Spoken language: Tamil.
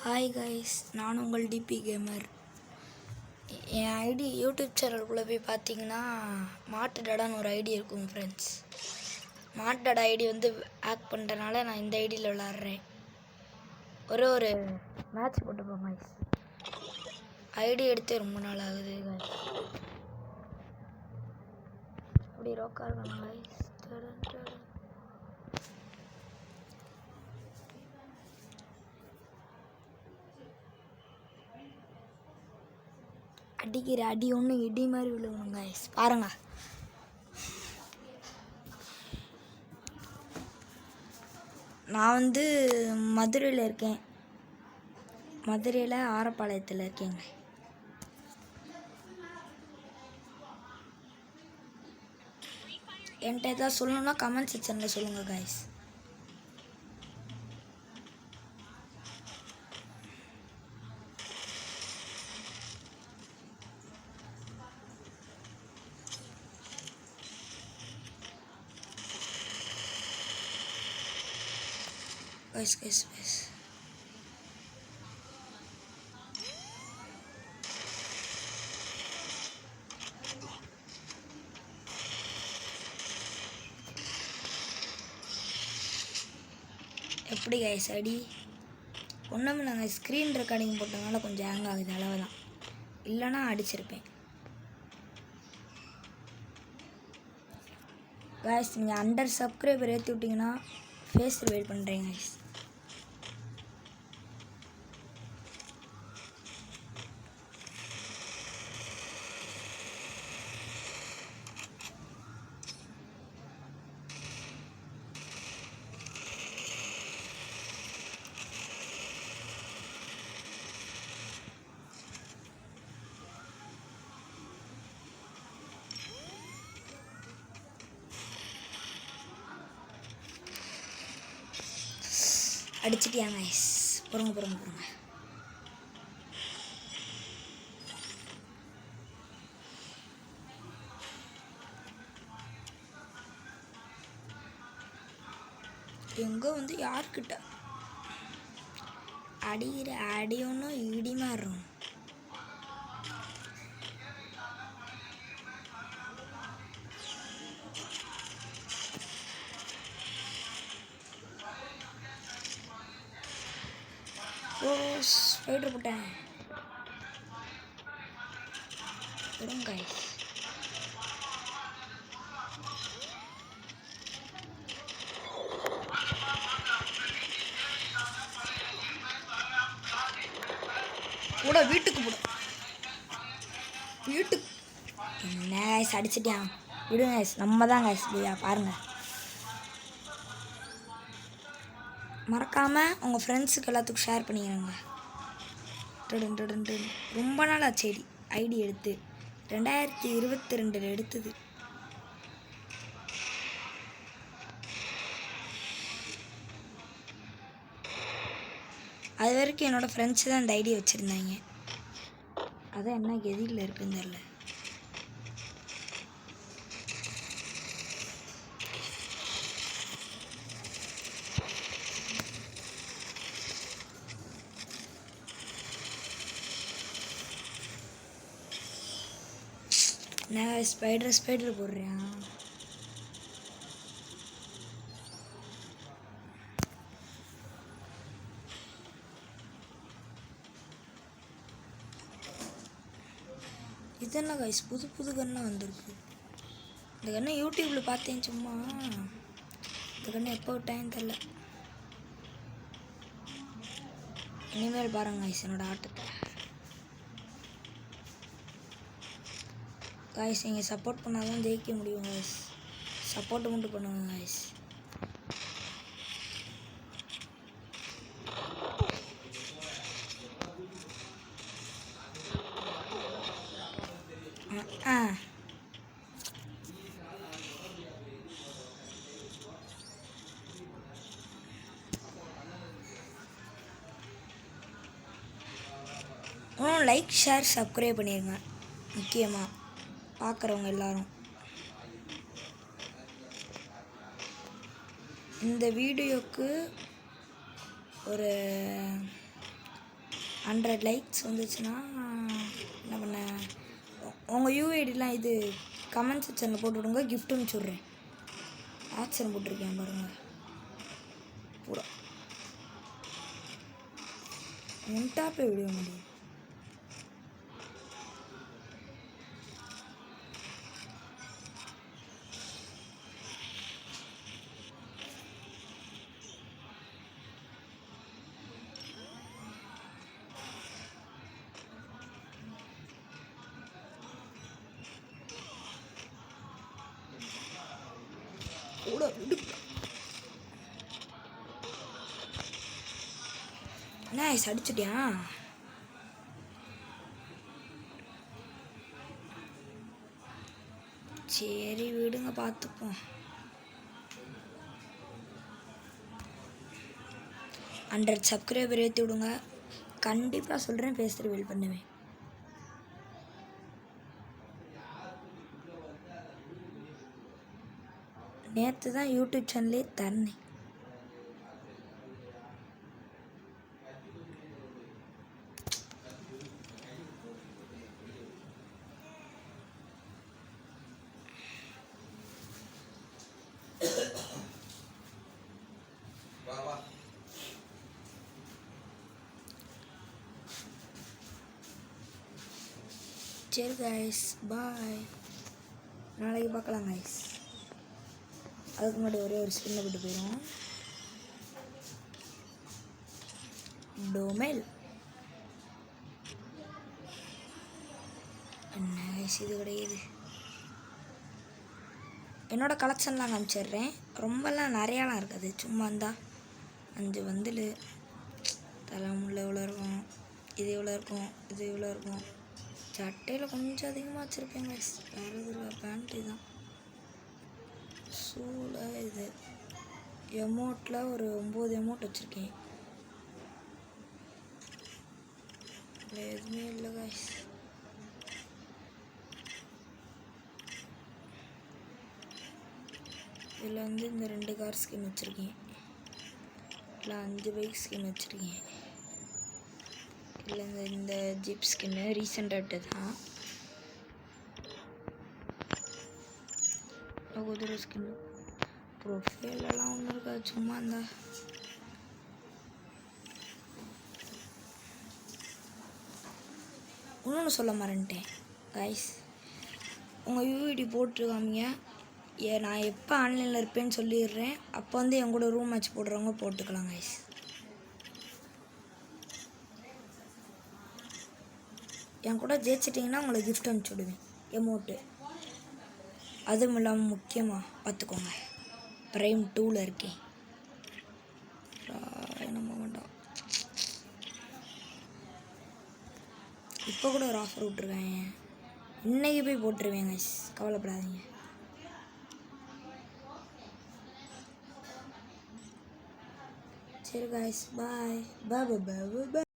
ஹாய் கைஸ், நான் உங்கள் டிபி கேமர். என் ஐடி யூடியூப் சேனலுக்குள்ளே போய் பார்த்தீங்கன்னா மாட்டு டடான்னு ஒரு ஐடி இருக்கும் ஃப்ரெண்ட்ஸ். மாட்டு டடா ஐடி ஹேக் பண்ணுறனால நான் இந்த ஐடியில் விளாட்றேன். ஒரு மேட்ச் போட்டுப்போம் கைஸ். ஐடி எடுத்து ரொம்ப நாள் ஆகுது கைஸ். அப்படி ரோக்கா இருக்கணும் கைஸ். அடிக்கிற அடி ஒன்று இடி மாதிரி விழுகணும் கைஸ். பாருங்க, நான் மதுரையில் இருக்கேன். மதுரையில் ஆரப்பாளையத்தில் இருக்கேங்க. என்கிட்ட எதாவது சொல்லணும்னா கமெண்ட் செக்ஷனில் சொல்லுங்கள் கைஸ். கைஸ் எப்படி கைஸ் அடி ஒன்றும் நாங்கள் ஸ்க்ரீன் ரெக்கார்டிங் போட்டதுனால கொஞ்சம் ஹேங் ஆகுது, அளவு தான். இல்லைனா அடிச்சிருப்பேன் கைஸ். நீங்கள் அண்டர் சப்ஸ்கிரைபர் ஏற்றி விட்டிங்கன்னா ஃபேஸ் ரிவைல் பண்ணுறேன் கைஸ். அடிச்சிட்டியாங்க கைஸ். பொறுங்க. எங்கே யார்கிட்ட அடிக்கிற அடி ஒன்றும் இடி மாறும். ஸ்பைடர் போட்டேன். விடுங்க கைஸ். கூட வீட்டுக்கு போடும். வீட்டுக்கு என்ன கைஸ் அடிச்சிட்டியான். விடுங்க கைஸ், நம்ம தான் கைஸ். பாருங்கள், மறக்காமல் உங்கள் ஃப்ரெண்ட்ஸுக்கு எல்லாத்துக்கும் ஷேர் பண்ணிக்கிறேங்க. ரொம்ப நாள் ஆச்சு ஐடி எடுத்து. 2022 எடுத்தது. அது வரைக்கும் என்னோடய ஃப்ரெண்ட்ஸு தான் இந்த ஐடியை வச்சுருந்தாங்க. அதான் என்ன கெதியில் இருக்குன்னு தெரில. நான் ஸ்பைடர் போடுறேன். இது என்ன கைஸ், புது கண்ணாக வந்திருக்கு. இந்த கண்ணை யூடியூப்பில் பார்த்தேன் சும்மா. இந்த கண்ணை எப்போ விட்டான்னு தெரில. இனிமேல் பாருங்க கைஸ் என்னோட ஆட்டத்தை. கைஸ் நீங்கள் சப்போர்ட் பண்ணால் தான் ஜெயிக்க முடியும் கைஸ். சப்போர்ட் மட்டும் பண்ணுங்க கைஸ். லைக் ஷேர் சப்ஸ்கிரைப் பண்ணிடுங்க. முக்கியமாக பார்க்குறவங்க எல்லாரும் இந்த வீடியோக்கு ஒரு 100 லைக்ஸ் வந்துச்சுன்னா என்ன பண்ண உங்கள் யூஐடிலாம் இது கமெண்ட் செக்ஷனில் போட்டு விடுங்க, கிஃப்ட் அனுப்பிச்சுட்றேன். ஆக்ஷன் போட்டிருக்கேன் பாருங்கள். பூரா முன்டாப்பே விட முடியும். நைஸ், அடிச்சிட்டியா? சரி விடுங்க, பார்த்துப்போம். 100 சப்ஸ்கிரைபர் ஏற்றி விடுங்க. கண்டிப்பாக சொல்கிறேன், ஃபேஸ் ரிவீல் பண்ணுவேன். நேற்று தான் யூடியூப் சேனலே தரேன். சரி கைஸ், பாய். நாளைக்கு பார்க்கலாம் கைஸ். அதுக்கு முன்னாடி ஒரே ஒரு ஸ்கின்னை போட்டு போயிடும். டோமெல் என்ன கைஸ், இது கிடையாது. என்னோட கலெக்ஷன்லாம் காமிச்சிடுறேன். ரொம்பலாம் நிறையாலாம் இருக்காது, சும்மா இருந்தால் 5 வந்தில் தலைமுள்ள இவ்வளோ இருக்கும், இது இவ்வளோ இருக்கும், இது இவ்வளோ இருக்கும். சட்டையில் கொஞ்சம் அதிகமாக வச்சுருப்பேன் கைஸ். வேறு எதுவும் பேண்ட்டு தான். ஷூவில் இது எமௌண்ட்டில் ஒரு 9 எமௌண்ட் வச்சுருக்கேன். இல்லை எதுவுமே இல்லை கைஸ். இதில் வந்து இந்த 2 கார் ஸ்கின் வச்சுருக்கேன். இல்லை 5 பைக் ஸ்கின் வச்சுருக்கேன். இல்லை இந்த ஜிப் ஸ்கின்னு ரீசெண்டாக விட்டது தான். குதிரை ஸ்கின் ப்ரொஃபைலெல்லாம் ஒன்றும் இருக்காது, சும்மா இருந்தா. இன்னொன்று சொல்ல மறந்துட்டேன் கைஸ், உங்கள் யூஐடி போட்டுருக்காமிங்க. நான் எப்போ ஆன்லைனில் இருப்பேன்னு சொல்லிடுறேன். அப்போ வந்து என் கூட ரூம் மேட்ச் போடுறவங்க போட்டுக்கலாம் கைஸ். என் கூட ஜெயிச்சிட்டிங்கன்னா உங்களை கிஃப்ட் அனுப்பிச்சி விடுவேன், எமௌண்ட்டு. அதுவும் இல்லாமல் முக்கியமாக பார்த்துக்கோங்க, ப்ரைம் 2ல் இருக்கேன். நம்ம வேண்டாம், இப்போ கூட ஒரு ஆஃபர் விட்ருக்காங்க. இன்றைக்கி போய் போட்டுருவேன் கைஸ், கவலைப்படாதீங்க. சரி கைஸ், பாய் பாய் பாய் பாய்.